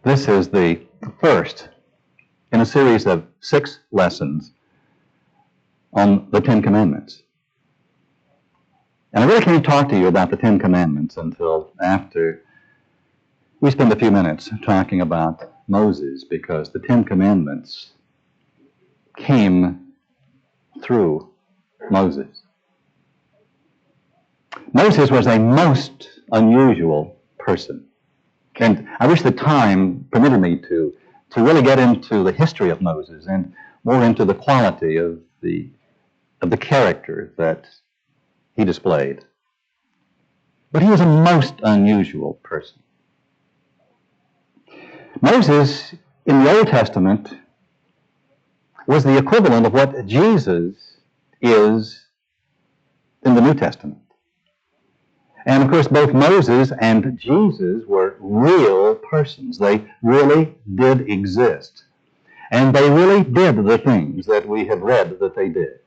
This is the first in a series of 6 lessons on the Ten Commandments. And I really can't talk to you about the Ten Commandments until after we spend a few minutes talking about Moses, because the Ten Commandments came through Moses. Moses was a most unusual person. And I wish the time permitted me to really get into the history of Moses and more into the quality of the character that he displayed. But he was a most unusual person. Moses in the Old Testament was the equivalent of what Jesus is in the New Testament. And of course, both Moses and Jesus were real persons. They really did exist. And they really did the things that we have read that they did.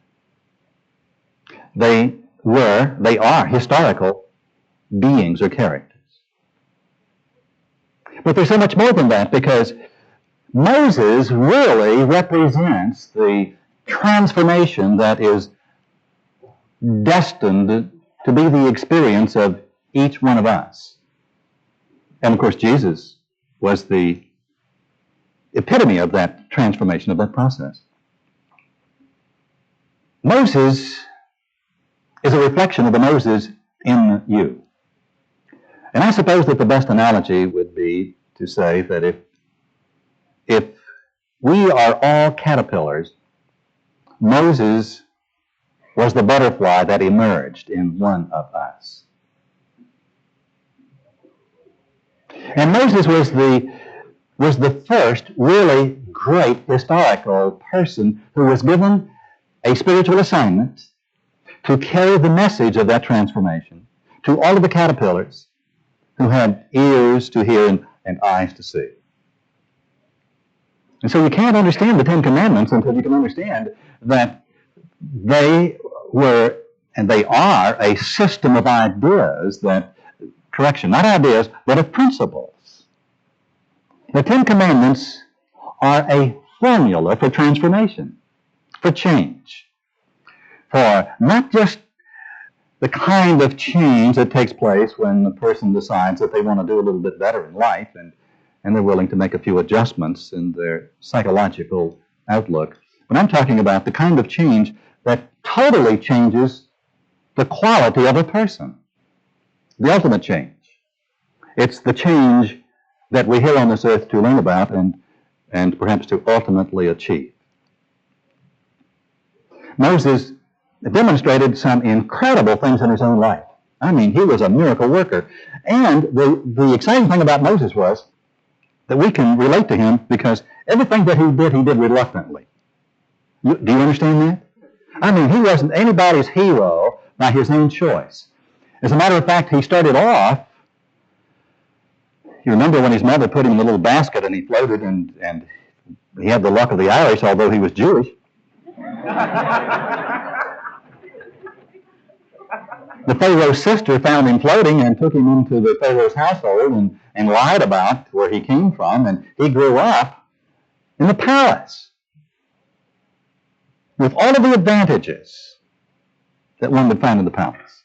They are historical beings or characters. But there's so much more than that, because Moses really represents the transformation that is destined to be the experience of each one of us. And of course, Jesus was the epitome of that transformation, of that process. Moses is a reflection of the Moses in you. And I suppose that the best analogy would be to say that if we are all caterpillars, Moses was the butterfly that emerged in one of us. And Moses was the first really great historical person who was given a spiritual assignment to carry the message of that transformation to all of the caterpillars who had ears to hear and eyes to see. And so you can't understand the Ten Commandments until you can understand that they were, and they are, a system of ideas that, not ideas, but of principles. The Ten Commandments are a formula for transformation, for change, for not just the kind of change that takes place when the person decides that they want to do a little bit better in life and they're willing to make a few adjustments in their psychological outlook. But I'm talking about the kind of change that totally changes the quality of a person. The ultimate change. It's the change that we're here on this earth to learn about and perhaps to ultimately achieve. Moses demonstrated some incredible things in his own life. I mean, he was a miracle worker. And the exciting thing about Moses was that we can relate to him because everything that he did reluctantly. Do you understand that? I mean, he wasn't anybody's hero by his own choice. As a matter of fact, he started off, you remember when his mother put him in a little basket and he floated and he had the luck of the Irish, although he was Jewish. The Pharaoh's sister found him floating and took him into the Pharaoh's household and lied about where he came from, and he grew up in the palace with all of the advantages that one would find in the palace.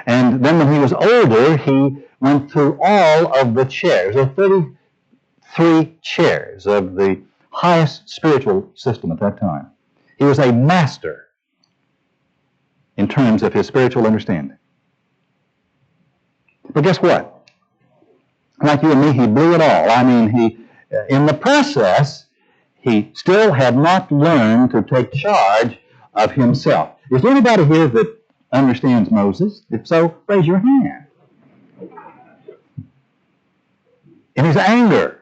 And then when he was older, he went through all of the chairs, the 33 chairs of the highest spiritual system at that time. He was a master in terms of his spiritual understanding. But guess what? Like you and me, he blew it all. I mean, in the process, he still had not learned to take charge of himself. Is there anybody here that understands Moses? If so, raise your hand. In his anger,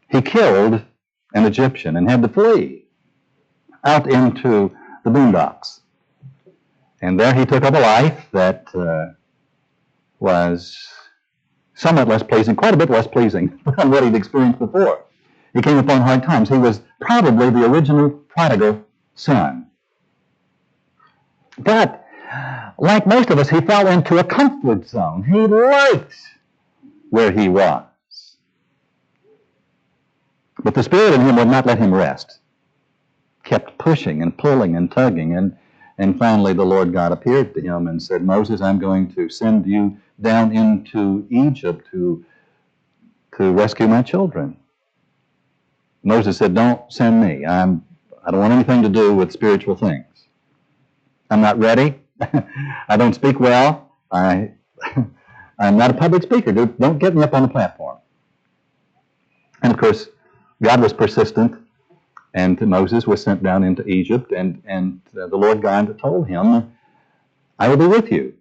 he killed an Egyptian and had to flee out into the boondocks. And there he took up a life that was somewhat less pleasing, quite a bit less pleasing than what he'd experienced before. He came upon hard times. He was probably the original prodigal son. But like most of us, he fell into a comfort zone. He liked where he was. But the Spirit in him would not let him rest. Kept pushing and pulling and tugging, and finally the Lord God appeared to him and said, Moses, I'm going to send you down into Egypt to rescue my children. Moses said, don't send me. I don't want anything to do with spiritual things. I'm not ready. I don't speak well. I'm not a public speaker. Don't get me up on the platform. And of course, God was persistent, and Moses was sent down into Egypt, and the Lord God told him, I will be with you.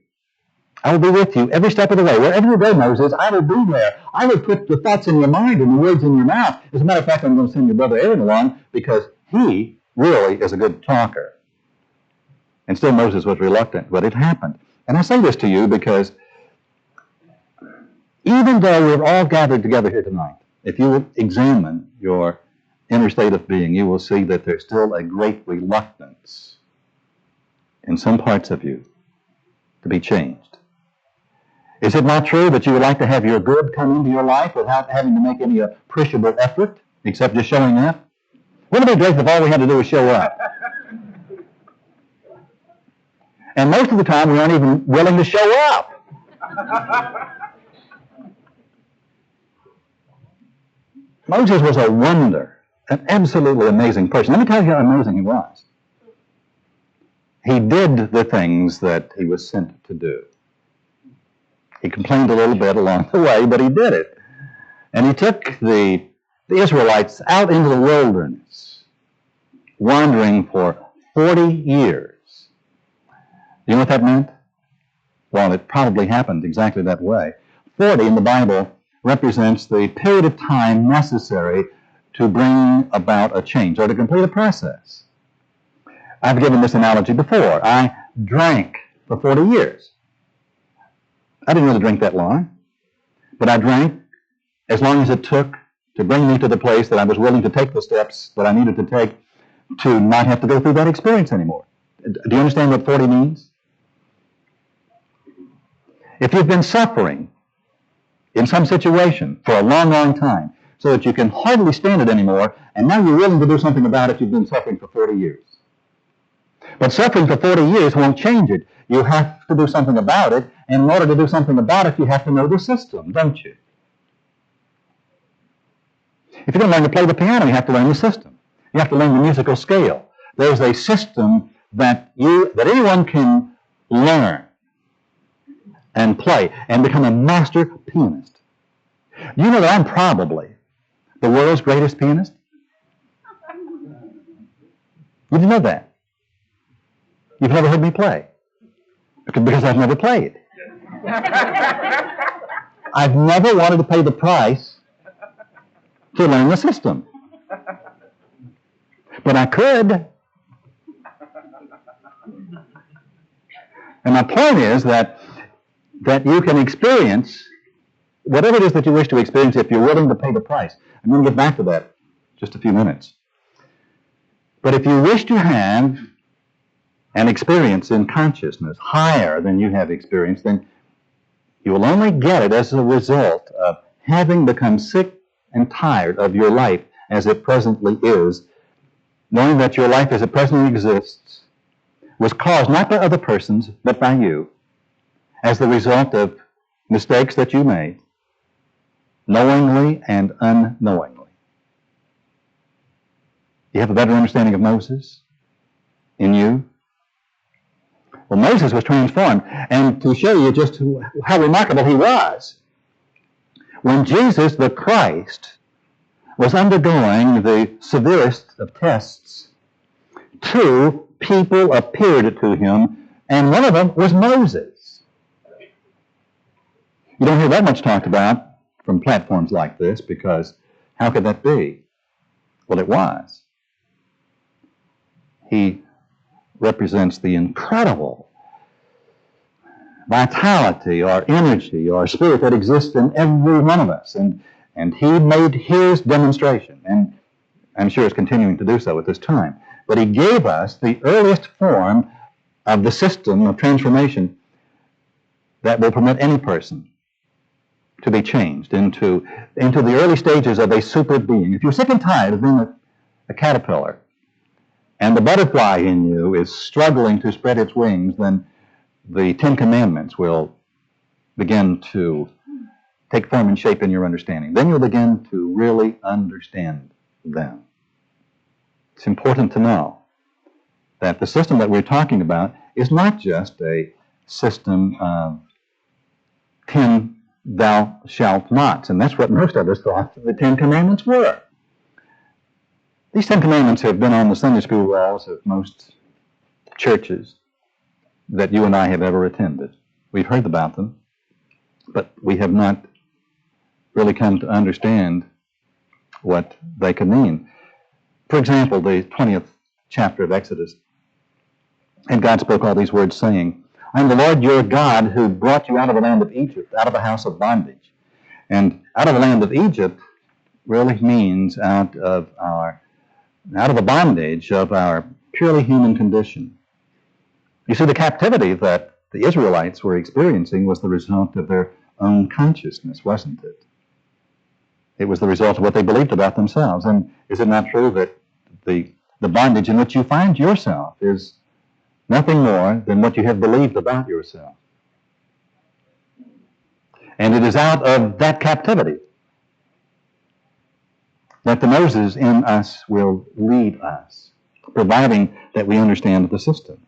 I will be with you every step of the way. Wherever you go, Moses, I will be there. I will put the thoughts in your mind and the words in your mouth. As a matter of fact, I'm going to send your brother Aaron along because he really is a good talker. And still Moses was reluctant, but it happened. And I say this to you because even though we're all gathered together here tonight, if you will examine your inner state of being, you will see that there's still a great reluctance in some parts of you to be changed. Is it not true that you would like to have your good come into your life without having to make any appreciable effort, except just showing up? Wouldn't it be great if all we had to do was show up? And most of the time, we aren't even willing to show up. Moses was a wonder, an absolutely amazing person. Let me tell you how amazing he was. He did the things that he was sent to do. He complained a little bit along the way, but he did it. And he took the Israelites out into the wilderness, wandering for 40 years. You know what that meant? Well, it probably happened exactly that way. 40 in the Bible represents the period of time necessary to bring about a change or to complete a process. I've given this analogy before. I drank for 40 years. I didn't really drink that long, but I drank as long as it took to bring me to the place that I was willing to take the steps that I needed to take to not have to go through that experience anymore. Do you understand what 40 means? If you've been suffering in some situation for a long, long time, so that you can hardly stand it anymore, and now you're willing to do something about it, you've been suffering for 40 years. But suffering for 40 years won't change it. You have to do something about it, and in order to do something about it, you have to know the system, don't you? If you don't learn to play the piano, you have to learn the system. You have to learn the musical scale. There's a system that anyone can learn and play and become a master pianist. You know that I'm probably the world's greatest pianist? You didn't know that. You've never heard me play. Because I've never played. I've never wanted to pay the price to learn the system. But I could. And my point is that you can experience whatever it is that you wish to experience if you're willing to pay the price. I'm going to get back to that in just a few minutes. But if you wish to have an experience in consciousness higher than you have experienced, then you will only get it as a result of having become sick and tired of your life as it presently is, knowing that your life as it presently exists was caused not by other persons, but by you, as the result of mistakes that you made, knowingly and unknowingly. You have a better understanding of Moses in you? Well, Moses was transformed. And to show you just how remarkable he was, when Jesus the Christ was undergoing the severest of tests, two people appeared to him, and one of them was Moses. You don't hear that much talked about from platforms like this, because how could that be? Well, it was. He represents the incredible vitality or energy or spirit that exists in every one of us. And he made his demonstration, and I'm sure is continuing to do so at this time. But he gave us the earliest form of the system of transformation that will permit any person to be changed into the early stages of a super being. If you're sick and tired of being a caterpillar, and the butterfly in you is struggling to spread its wings, then the Ten Commandments will begin to take form and shape in your understanding. Then you'll begin to really understand them. It's important to know that the system that we're talking about is not just a system of 10 thou shalt nots, and that's what most of us thought the Ten Commandments were. These Ten Commandments have been on the Sunday school walls of most churches that you and I have ever attended. We've heard about them, but we have not really come to understand what they could mean. For example, the 20th chapter of Exodus, and God spoke all these words, saying, I am the Lord your God who brought you out of the land of Egypt, out of the house of bondage. And out of the land of Egypt really means out of the bondage of our purely human condition. You see, the captivity that the Israelites were experiencing was the result of their own consciousness, wasn't it? It was the result of what they believed about themselves. And is it not true that the bondage in which you find yourself is nothing more than what you have believed about yourself? And it is out of that captivity that the Moses in us will lead us, providing that we understand the system.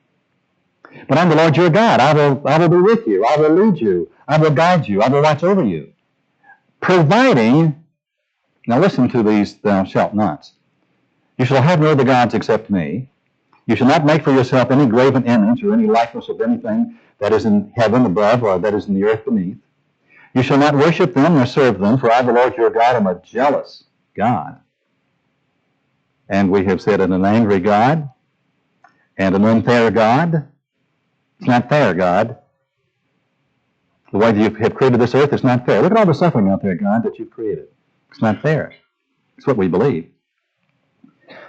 But I'm the Lord your God. I will be with you. I will lead you. I will guide you. I will watch over you. Providing, now listen to these thou shalt nots. You shall have no other gods except me. You shall not make for yourself any graven image or any likeness of anything that is in heaven above or that is in the earth beneath. You shall not worship them nor serve them, for I, the Lord your God, am a jealous God. And we have said an angry God and an unfair God. It's not fair, God. The way you have created this earth is not fair. Look at all the suffering out there, God, that you've created. It's not fair. It's what we believe.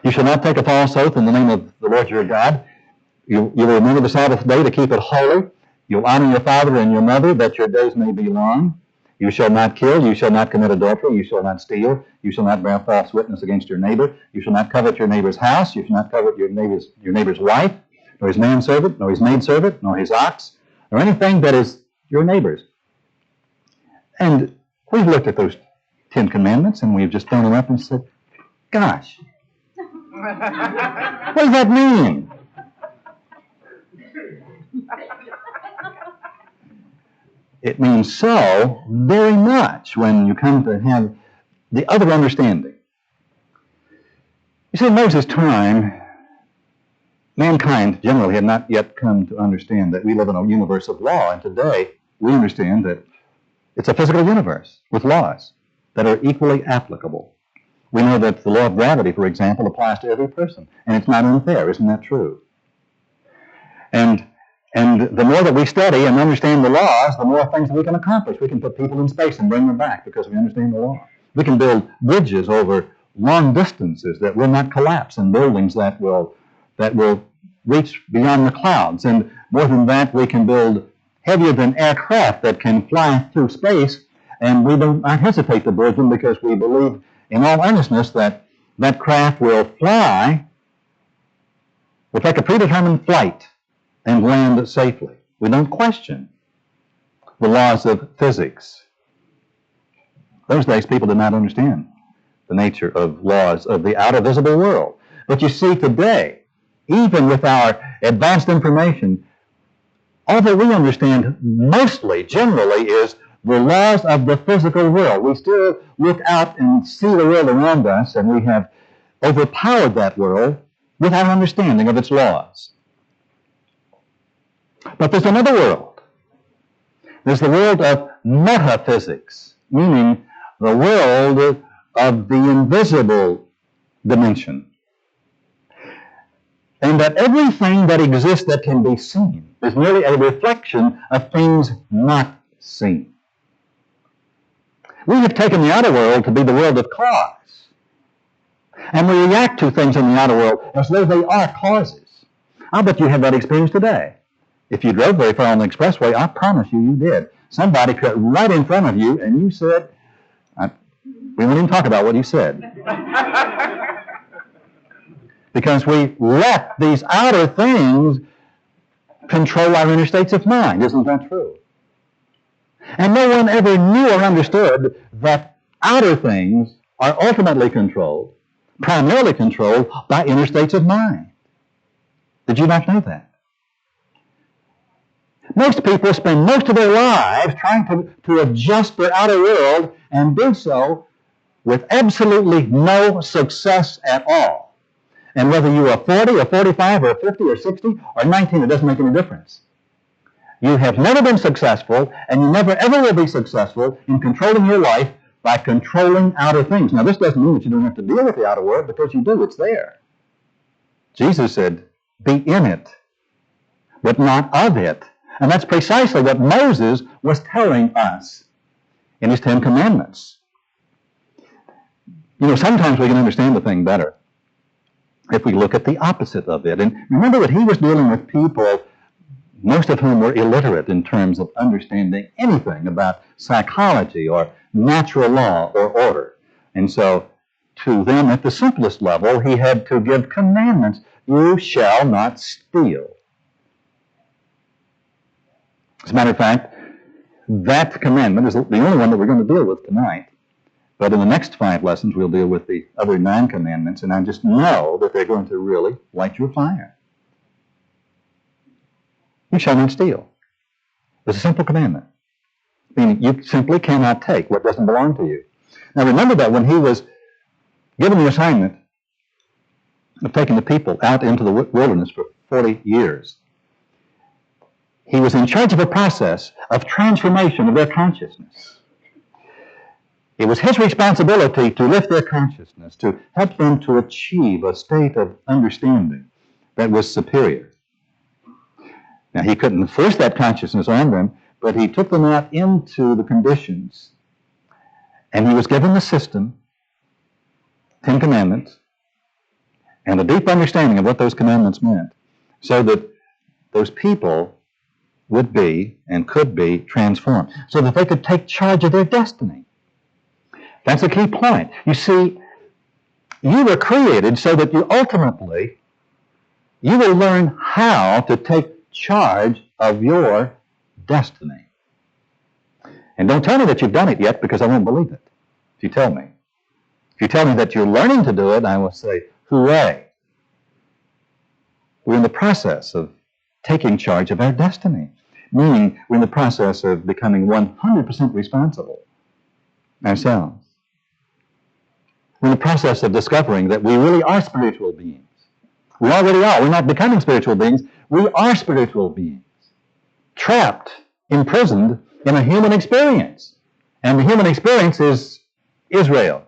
You shall not take a false oath in the name of the Lord your God. You will remember the Sabbath day to keep it holy. You'll honor your father and your mother, that your days may be long. You shall not kill. You shall not commit adultery. You shall not steal. You shall not bear false witness against your neighbor. You shall not covet your neighbor's house. You shall not covet your neighbor's wife, nor his manservant, nor his maidservant, nor his ox, nor anything that is your neighbor's. And we've looked at those 10 commandments, and we've just thrown them up and said, gosh, what does that mean? It means so very much when you come to have the other understanding. You see, in Moses' time, mankind generally had not yet come to understand that we live in a universe of law, and today we understand that it's a physical universe with laws that are equally applicable. We know that the law of gravity, for example, applies to every person, and it's not unfair. Isn't that true? And the more that we study and understand the laws, the more things that we can accomplish. We can put people in space and bring them back because we understand the law. We can build bridges over long distances that will not collapse, and buildings that will reach beyond the clouds. And more than that, we can build heavier than aircraft that can fly through space, and we do not hesitate to build them because we believe in all earnestness that that craft will fly, will take a predetermined flight and land safely. We don't question the laws of physics. Those days, people did not understand the nature of laws of the outer visible world. But you see, today, even with our advanced information, all that we understand mostly, generally, is the laws of the physical world. We still look out and see the world around us, and we have overpowered that world with our understanding of its laws. But there's another world. There's the world of metaphysics, meaning the world of the invisible dimension. And that everything that exists that can be seen is merely a reflection of things not seen. We have taken the outer world to be the world of cause. And we react to things in the outer world as though they are causes. I'll bet you have that experience today. If you drove very far on the expressway, I promise you, you did. somebody cut right in front of you and you said, we won't even talk about what you said. Because we let these outer things control our inner states of mind. Isn't that true? And no one ever knew or understood that outer things are ultimately controlled, primarily controlled by inner states of mind. Did you not know that? Most people spend most of their lives trying to adjust their outer world and do so with absolutely no success at all. And whether you are 40 or 45 or 50 or 60 or 19, it doesn't make any difference. You have never been successful, and you never ever will be successful in controlling your life by controlling outer things. Now, this doesn't mean that you don't have to deal with the outer world, because you do. It's there. Jesus said, be in it, but not of it. And that's precisely what Moses was telling us in his 10 Commandments. You know, sometimes we can understand the thing better if we look at the opposite of it. And remember that he was dealing with people, most of whom were illiterate in terms of understanding anything about psychology or natural law or order. And so, to them, at the simplest level, he had to give commandments. You shall not steal. As a matter of fact, that commandment is the only one that we're going to deal with tonight. But in the next 5 lessons, we'll deal with the other 9 commandments, and I just know that they're going to really light your fire. You shall not steal. It's a simple commandment. Meaning you simply cannot take what doesn't belong to you. Now remember that when he was given the assignment of taking the people out into the wilderness for 40 years, he was in charge of a process of transformation of their consciousness. It was his responsibility to lift their consciousness, to help them to achieve a state of understanding that was superior. Now, he couldn't force that consciousness on them, but he took them out into the conditions, and he was given the system, 10 Commandments, and a deep understanding of what those commandments meant, so that those people would be and could be transformed, so that they could take charge of their destiny. That's a key point. You see, you were created so that you ultimately, you will learn how to take charge of your destiny. And don't tell me that you've done it yet, because I won't believe it if you tell me. If you tell me that you're learning to do it, I will say, hooray. We're in the process of taking charge of our destiny, meaning we're in the process of becoming 100% responsible ourselves. We're in the process of discovering that we really are spiritual beings. We already are. We're not becoming spiritual beings. We are spiritual beings, trapped, imprisoned in a human experience. And the human experience is Israel.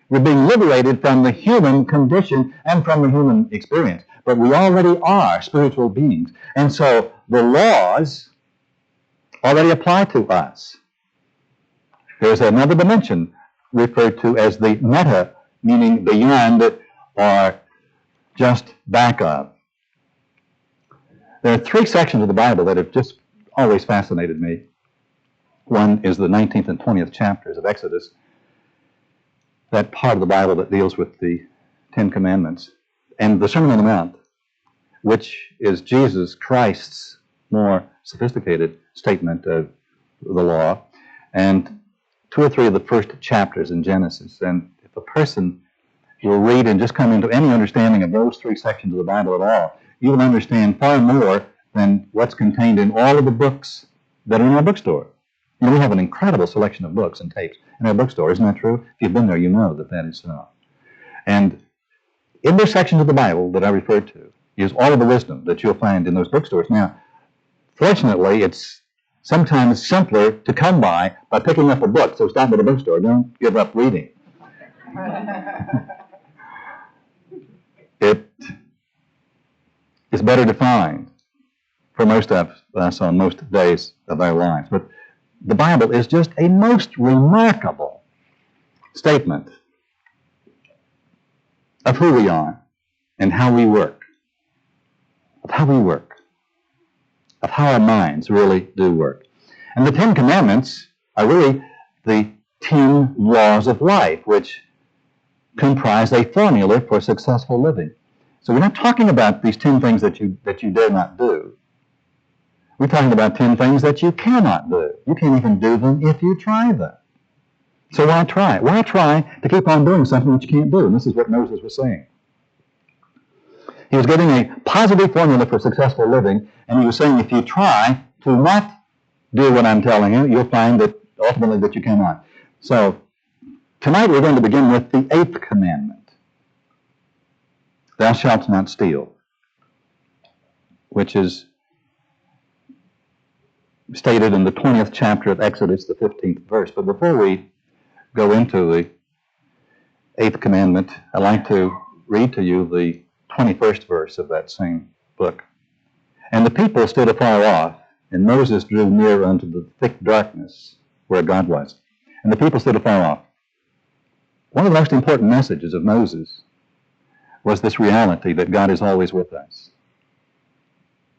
We're being liberated from the human condition and from the human experience. But we already are spiritual beings. And so the laws already apply to us. There's another dimension referred to as the meta, meaning beyond or just back of. There are 3 sections of the Bible that have just always fascinated me. One is the 19th and 20th chapters of Exodus, that part of the Bible that deals with the 10 Commandments, and the Sermon on the Mount, which is Jesus Christ's more sophisticated statement of the law, and 2 or 3 of the first chapters in Genesis. And if a person will read and just come into any understanding of those 3 sections of the Bible at all, you will understand far more than what's contained in all of the books that are in our bookstore. You know, we have an incredible selection of books and tapes in our bookstore. Isn't that true? If you've been there, you know that that is so. And in those sections of the Bible that I referred to is all of the wisdom that you'll find in those bookstores. Now, fortunately, it's sometimes simpler to come by picking up a book. So stop at a bookstore. Don't give up reading. It is better to find for most of us on most days of our lives. But the Bible is just a most remarkable statement of who we are and how we work, of how our minds really do work. And the Ten Commandments are really the 10 laws of life, which comprise a formula for successful living. So we're not talking about these 10 things that you dare not do. We're talking about 10 things that you cannot do. You can't even do them if you try them. So why try? Why try to keep on doing something that you can't do? And this is what Moses was saying. He was giving a positive formula for successful living, and he was saying if you try to not do what I'm telling you, you'll find that ultimately that you cannot. So tonight we're going to begin with the 8th commandment. Thou shalt not steal, which is stated in the 20th chapter of Exodus, the 15th verse. But before we go into the 8th commandment, I'd like to read to you the 21st verse of that same book. And the people stood afar off, and Moses drew near unto the thick darkness where God was. And the people stood afar off. One of the most important messages of Moses was this reality that God is always with us.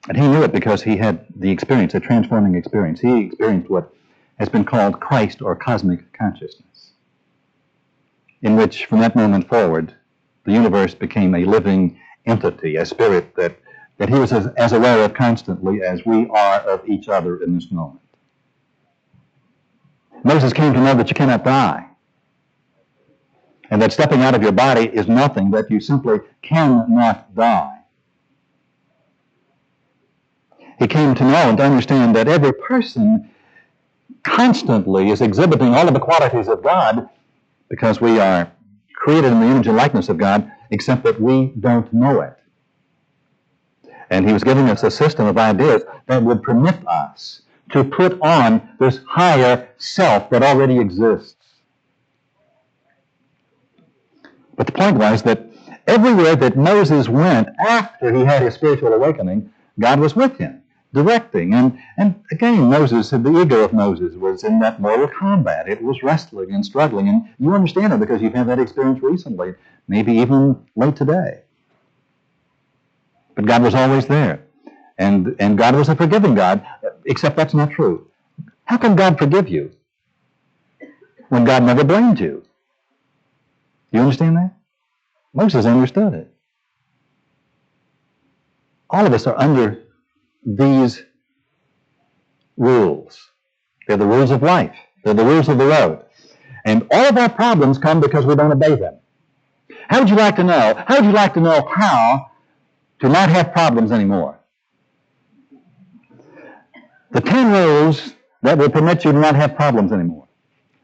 And he knew it because he had the experience, a transforming experience. He experienced what has been called Christ or cosmic consciousness, in which from that moment forward, the universe became a living entity, a spirit that he was as aware of constantly as we are of each other in this moment. Moses came to know that you cannot die, and that stepping out of your body is nothing, that you simply cannot die. He came to know and to understand that every person constantly is exhibiting all of the qualities of God because we are created in the image and likeness of God, except that we don't know it. And he was giving us a system of ideas that would permit us to put on this higher self that already exists. But the point was that everywhere that Moses went after he had his spiritual awakening, God was with him, directing. And again, the ego of Moses was in that mortal combat. It was wrestling and struggling. And you understand it because you've had that experience recently, maybe even late today. But God was always there. And God was a forgiving God, except that's not true. How can God forgive you when God never blamed you? You understand that? Moses understood it. All of us are under these rules. They're the rules of life. They're the rules of the road. And all of our problems come because we don't obey them. How would you like to know? How would you like to know how to not have problems anymore? The 10 rules that will permit you to not have problems anymore.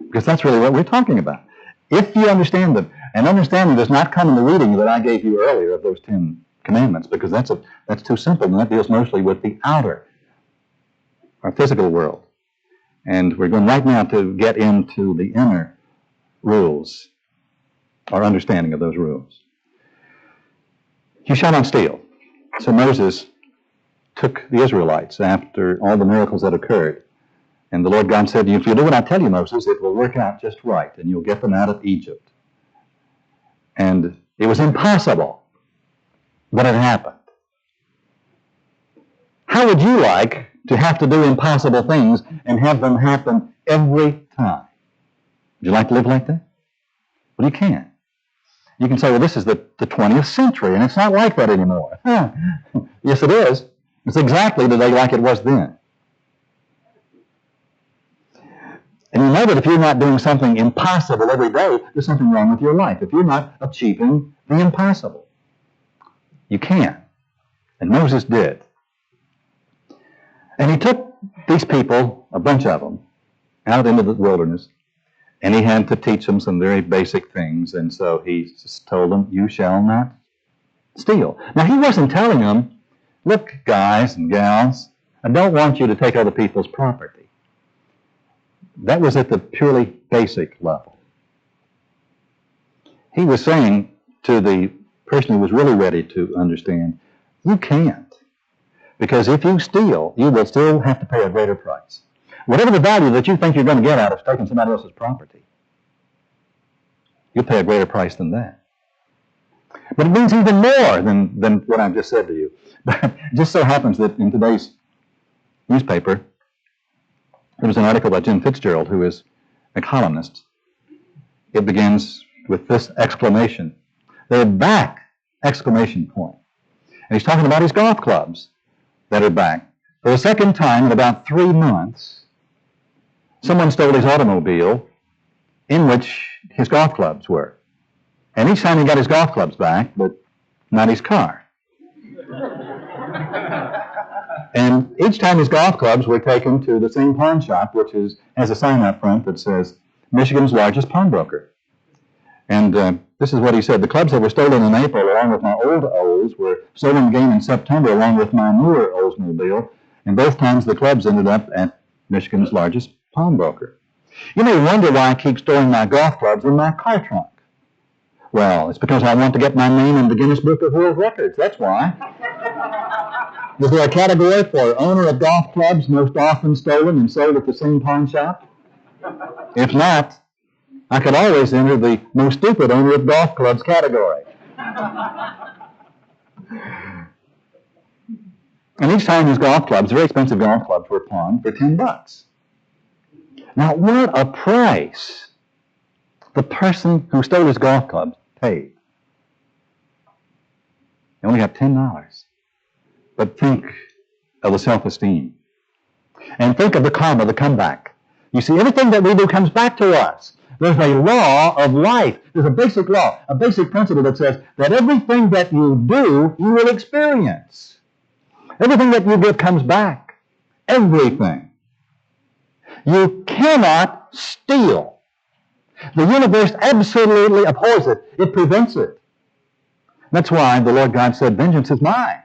Because that's really what we're talking about. If you understand them, and understanding does not come in the reading that I gave you earlier of those 10 commandments, because that's too simple, and that deals mostly with the outer, our physical world. And we're going right now to get into the inner rules, our understanding of those rules. You shall not steal. So Moses took the Israelites after all the miracles that occurred. And the Lord God said, if you do what I tell you, Moses, it will work out just right, and you'll get them out of Egypt. And it was impossible, but it happened. How would you like to have to do impossible things and have them happen every time? Would you like to live like that? Well, you can't. You can say, well, this is the 20th century, and it's not like that anymore. Yes, it is. It's exactly today like it was then. And you know that if you're not doing something impossible every day, there's something wrong with your life. If you're not achieving the impossible, you can't. And Moses did. And he took these people, a bunch of them, out into the wilderness, and he had to teach them some very basic things. And so he just told them, you shall not steal. Now, he wasn't telling them, look, guys and gals, I don't want you to take other people's property. That was at the purely basic level. He was saying to the person who was really ready to understand, you can't. Because if you steal, you will still have to pay a greater price. Whatever the value that you think you're going to get out of taking somebody else's property, you'll pay a greater price than that. But it means even more than what I've just said to you. But it just so happens that in today's newspaper, There was an article by Jim Fitzgerald, who is a columnist. It begins with this exclamation. They're back! Exclamation point. And he's talking about his golf clubs that are back. For the second time in about 3 months, someone stole his automobile in which his golf clubs were. And each time he got his golf clubs back, but not his car. And each time his golf clubs were taken to the same pawn shop, which has a sign up front that says, Michigan's largest pawnbroker. And this is what he said. The clubs that were stolen in April, along with my old O's, were stolen again in September, along with my newer Oldsmobile. And both times the clubs ended up at Michigan's largest pawnbroker. You may wonder why I keep storing my golf clubs in my car trunk. Well, it's because I want to get my name in the Guinness Book of World Records. That's why. Is there a category for owner of golf clubs most often stolen and sold at the same pawn shop? If not, I could always enter the most stupid owner of golf clubs category. And each time his golf clubs, very expensive golf clubs, were pawned for $10. Now, what a price the person who stole his golf clubs paid. He only got $10. But think of the self-esteem. And think of the karma, the comeback. You see, everything that we do comes back to us. There's a law of life. There's a basic law, a basic principle that says that everything that you do, you will experience. Everything that you give comes back. Everything. You cannot steal. The universe absolutely abhors it. It prevents it. That's why the Lord God said, vengeance is mine.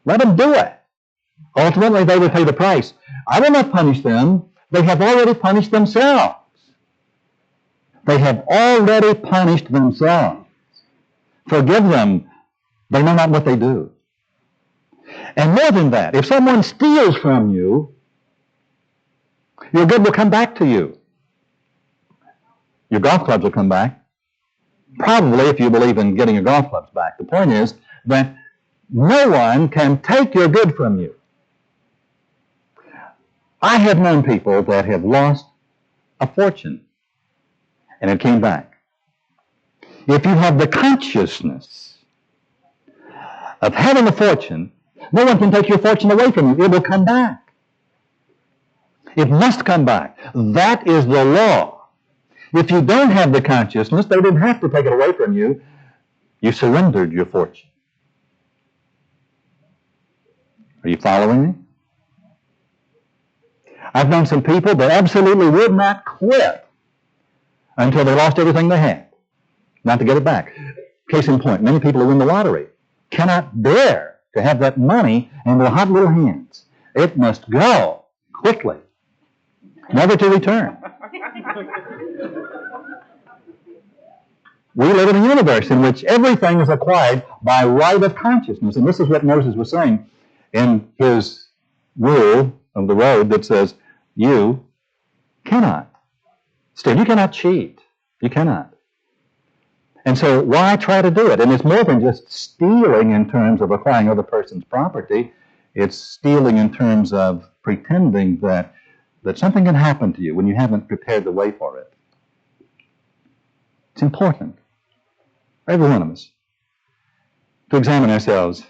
Let them do it. Ultimately, they will pay the price. I will not punish them. They have already punished themselves. They have already punished themselves. Forgive them. They know not what they do. And more than that, if someone steals from you, your good will come back to you. Your golf clubs will come back. Probably if you believe in getting your golf clubs back. The point is that no one can take your good from you. I have known people that have lost a fortune and it came back. If you have the consciousness of having a fortune, no one can take your fortune away from you. It will come back. It must come back. That is the law. If you don't have the consciousness, they didn't have to take it away from you. You surrendered your fortune. Are you following me? I've known some people that absolutely would not quit until they lost everything they had, not to get it back. Case in point, many people who win the lottery cannot bear to have that money in their hot little hands. It must go quickly, never to return. We live in a universe in which everything is acquired by right of consciousness. And this is what Moses was saying in his rule of the road that says, you cannot steal. You cannot cheat. You cannot. And so why try to do it? And it's more than just stealing in terms of acquiring other person's property. It's stealing in terms of pretending that something can happen to you when you haven't prepared the way for it. It's important for every one of us to examine ourselves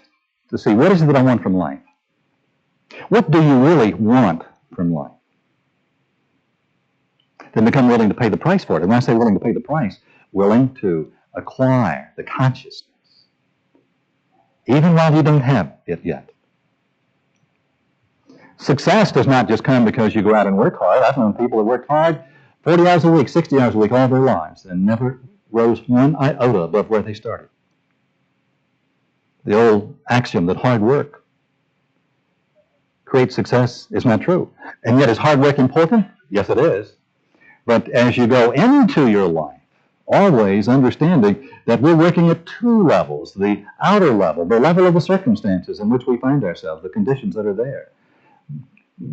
to see what is it that I want from life. What do you really want from life? Then become willing to pay the price for it. And when I say willing to pay the price, willing to acquire the consciousness, even while you don't have it yet. Success does not just come because you go out and work hard. I've known people that worked hard 40 hours a week, 60 hours a week all their lives and never rose one iota above where they started. The old axiom that hard work creates success is not true. And yet is hard work important? Yes, it is. But as you go into your life, always understanding that we're working at two levels, the outer level, the level of the circumstances in which we find ourselves, the conditions that are there.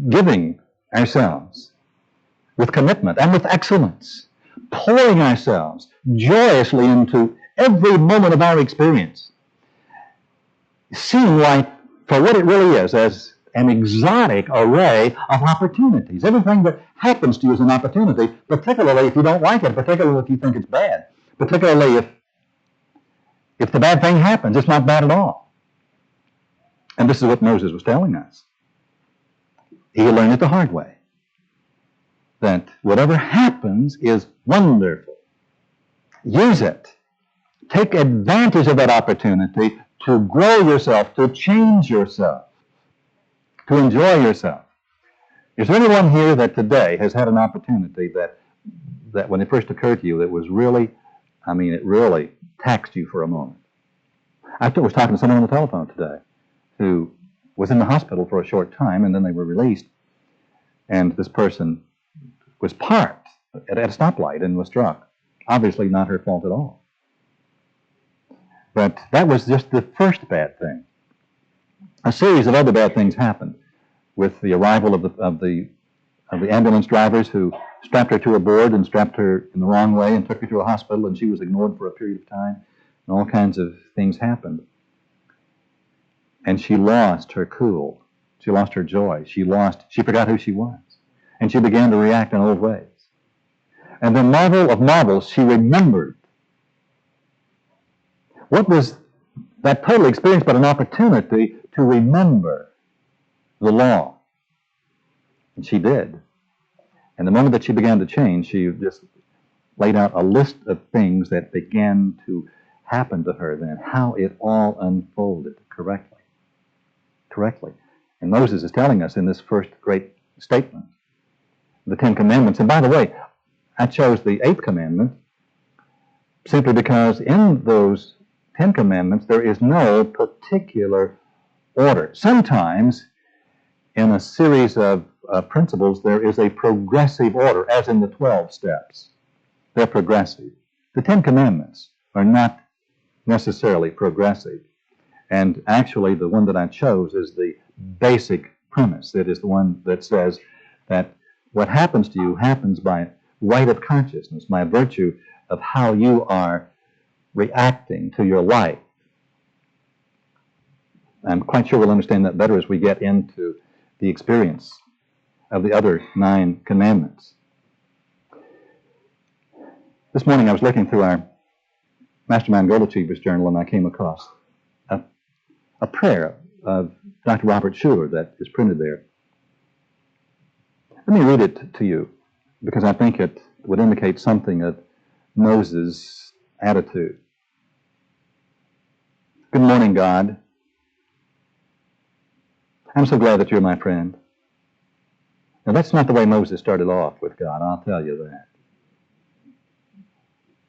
Giving ourselves with commitment and with excellence, pouring ourselves joyously into every moment of our experience, seeing life for what it really is, as an exotic array of opportunities. Everything that happens to you is an opportunity, particularly if you don't like it, particularly if you think it's bad, particularly if the bad thing happens. It's not bad at all. And this is what Moses was telling us. He learned it the hard way, that whatever happens is wonderful. Use it. Take advantage of that opportunity to grow yourself, to change yourself, to enjoy yourself. Is there anyone here that today has had an opportunity that when it first occurred to you, that was really, it really taxed you for a moment? I was talking to someone on the telephone today who was in the hospital for a short time, and then they were released. And this person was parked at a stoplight and was struck. Obviously not her fault at all. But that was just the first bad thing. A series of other bad things happened with the arrival of the ambulance drivers who strapped her to a board and strapped her in the wrong way and took her to a hospital, and she was ignored for a period of time, and all kinds of things happened. And she lost her cool. She lost her joy. She forgot who she was. And she began to react in old ways. And then, marvel of marvels, she remembered. What was that total experience but an opportunity to remember the law? And she did. And the moment that she began to change, she just laid out a list of things that began to happen to her then, how it all unfolded correctly. And Moses is telling us in this first great statement, the Ten Commandments. And by the way, I chose the Eighth Commandment simply because in those Ten Commandments there is no particular order. Sometimes in a series of principles there is a progressive order, as in the 12 steps. They're progressive. The Ten Commandments are not necessarily progressive. And actually, the one that I chose is the basic premise. It is the one that says that what happens to you happens by right of consciousness, by virtue of how you are reacting to your life. I'm quite sure we'll understand that better as we get into the experience of the other 9 commandments. This morning I was looking through our Mastermind Goal Achievers Journal, and I came across a prayer of Dr. Robert Schuller that is printed there. Let me read it to you, because I think it would indicate something of Moses' attitude. Good morning, God. I'm so glad that you're my friend. Now, that's not the way Moses started off with God, I'll tell you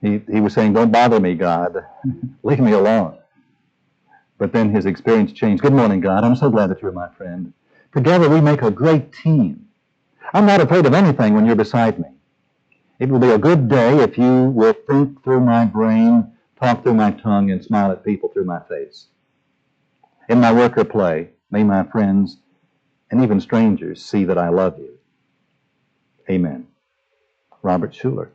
that. He was saying, don't bother me, God. Leave me alone. But then his experience changed. Good morning, God. I'm so glad that you're my friend. Together we make a great team. I'm not afraid of anything when you're beside me. It will be a good day if you will think through my brain, talk through my tongue, and smile at people through my face. In my work or play, may my friends and even strangers see that I love you. Amen. Robert Schuller.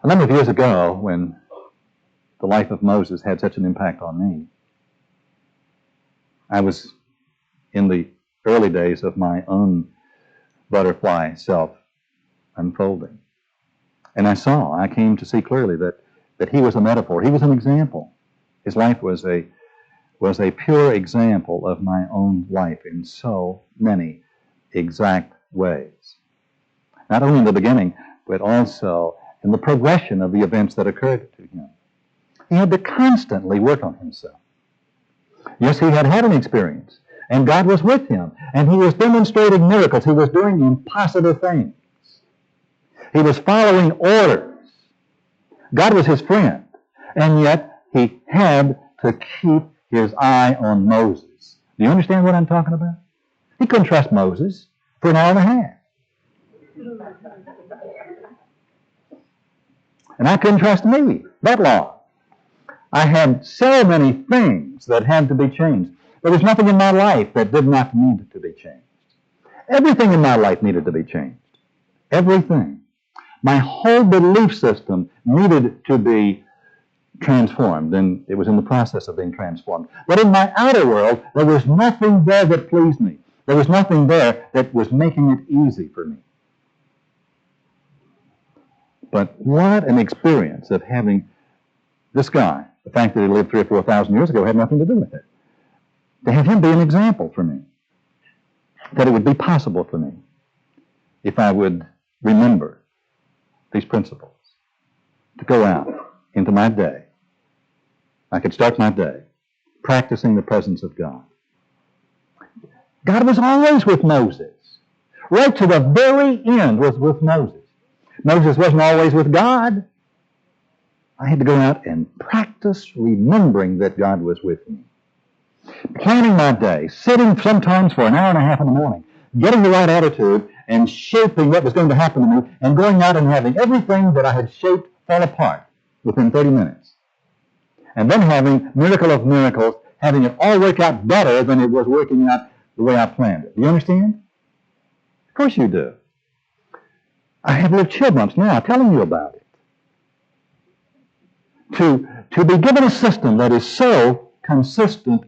A number of years ago, when the life of Moses had such an impact on me, I was in the early days of my own butterfly self unfolding. And I came to see clearly that he was a metaphor. He was an example. His life was a pure example of my own life in so many exact ways. Not only in the beginning, but also in the progression of the events that occurred to him. He had to constantly work on himself. Yes, he had had an experience, and God was with him, and he was demonstrating miracles. He was doing impossible things. He was following orders. God was his friend, and yet he had to keep his eye on Moses. Do you understand what I'm talking about? He couldn't trust Moses for an hour and a half. And I couldn't trust me that long. I had so many things that had to be changed. There was nothing in my life that did not need to be changed. Everything in my life needed to be changed. Everything. My whole belief system needed to be transformed, and it was in the process of being transformed. But in my outer world, there was nothing there that pleased me. There was nothing there that was making it easy for me. But what an experience of having this guy. The fact that he lived 3,000 or 4,000 years ago had nothing to do with it. To have him be an example for me. That it would be possible for me if I would remember these principles. To go out into my day. I could start my day practicing the presence of God. God was always with Moses. Right to the very end was with Moses. Moses wasn't always with God. I had to go out and practice remembering that God was with me. Planning my day, sitting sometimes for an hour and a half in the morning, getting the right attitude and shaping what was going to happen to me, and going out and having everything that I had shaped fall apart within 30 minutes. And then having, miracle of miracles, having it all work out better than it was working out the way I planned it. Do you understand? Of course you do. I have little chipmunks now telling you about it. To be given a system that is so consistent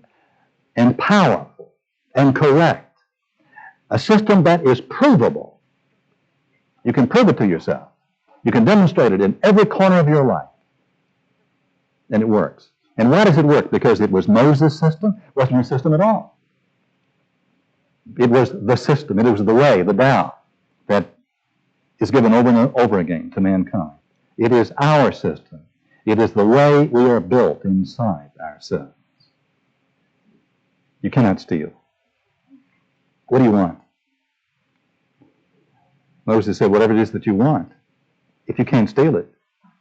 and powerful and correct, a system that is provable. You can prove it to yourself. You can demonstrate it in every corner of your life. And it works. And why does it work? Because it was Moses' system? It wasn't a system at all. It was the system. It was the way, the Tao, that is given over and over again to mankind. It is our system. It is the way we are built inside ourselves. You cannot steal. What do you want? Moses said, whatever it is that you want, if you can't steal it,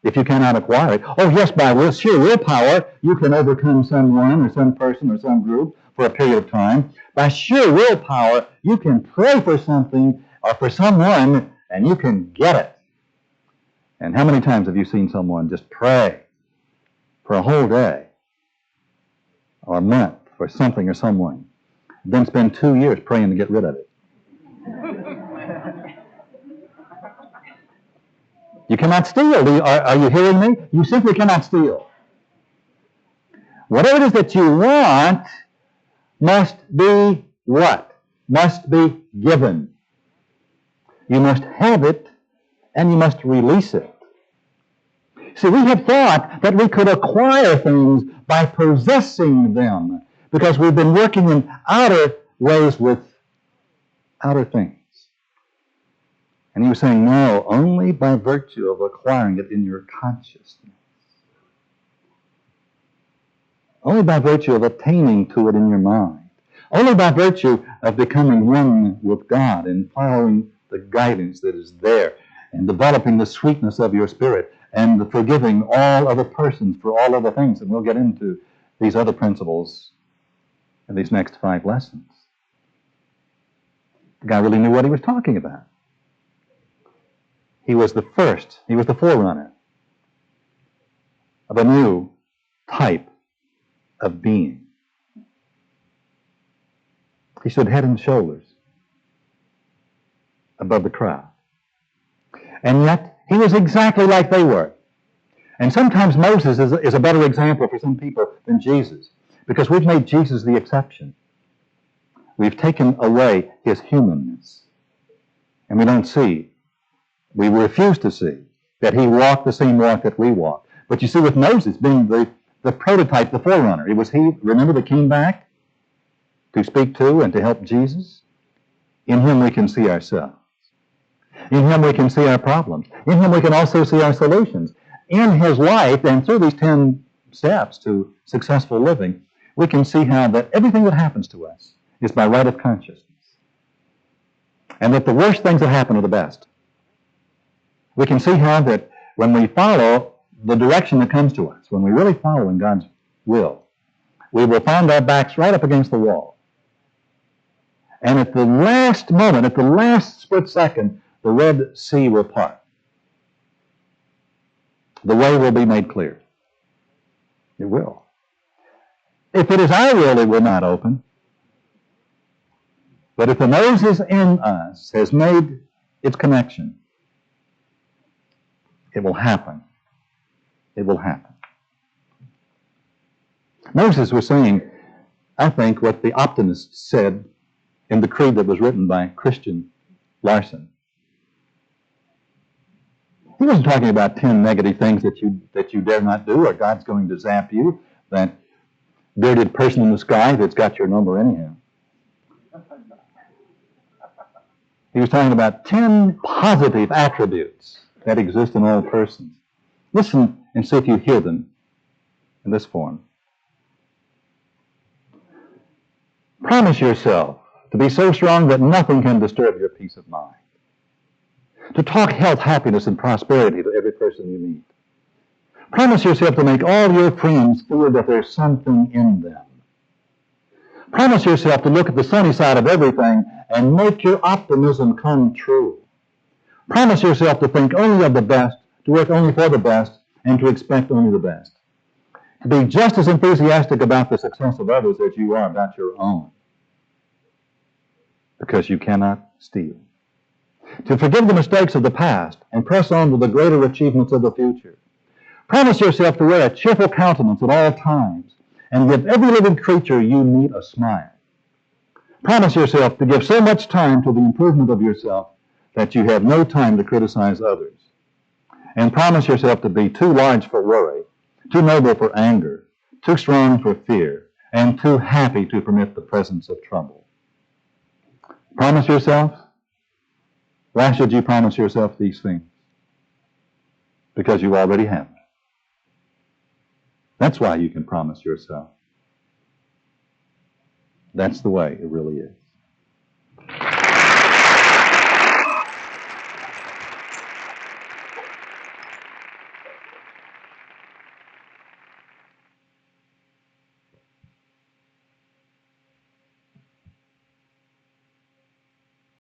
if you cannot acquire it, oh yes, by sheer willpower, you can overcome someone or some person or some group for a period of time. By sheer willpower, you can pray for something or for someone and you can get it. And how many times have you seen someone just pray for a whole day or a month for something or someone, then spend 2 years praying to get rid of it? You cannot steal. Are you hearing me? You simply cannot steal. Whatever it is that you want must be what? Must be given. You must have it and you must release it. See, we have thought that we could acquire things by possessing them because we've been working in outer ways with outer things. And he was saying, no, only by virtue of acquiring it in your consciousness. Only by virtue of attaining to it in your mind. Only by virtue of becoming one with God and following the guidance that is there and developing the sweetness of your spirit and the forgiving all other persons for all other things. And we'll get into these other principles in these next 5 lessons. The guy really knew what he was talking about. He was the first, he was the forerunner of a new type of being. He stood head and shoulders above the crowd. And yet, he was exactly like they were. And sometimes Moses is a better example for some people than Jesus, because we've made Jesus the exception. We've taken away his humanness. And we don't see, we refuse to see, that he walked the same walk that we walk. But you see, with Moses being the prototype, the forerunner, it was he, remember, that came back to speak to and to help Jesus? In him we can see ourselves. In him we can see our problems. In him we can also see our solutions. In his life, and through these 10 steps to successful living, we can see how that everything that happens to us is by right of consciousness. And that the worst things that happen are the best. We can see how that when we follow the direction that comes to us, when we really follow in God's will, we will find our backs right up against the wall. And at the last moment, at the last split second, the Red Sea will part. The way will be made clear. It will. If it is our will, it will not open. But if the Moses in us has made its connection, it will happen. It will happen. Moses was saying, I think, what the optimists said in the creed that was written by Christian Larson. He wasn't talking about 10 negative things that you dare not do, or God's going to zap you, that bearded person in the sky that's got your number anyhow. He was talking about 10 positive attributes that exist in all persons. Listen and see if you hear them in this form. Promise yourself to be so strong that nothing can disturb your peace of mind. To talk health, happiness, and prosperity to every person you meet. Promise yourself to make all your friends feel that there's something in them. Promise yourself to look at the sunny side of everything and make your optimism come true. Promise yourself to think only of the best, to work only for the best, and to expect only the best. To be just as enthusiastic about the success of others as you are about your own. Because you cannot steal. To forgive the mistakes of the past and press on to the greater achievements of the future. Promise yourself to wear a cheerful countenance at all times and give every living creature you meet a smile. Promise yourself to give so much time to the improvement of yourself that you have no time to criticize others. And promise yourself to be too large for worry, too noble for anger, too strong for fear, and too happy to permit the presence of trouble. Promise yourself? Why should you promise yourself these things? Because you already have them. That's why you can promise yourself. That's the way it really is.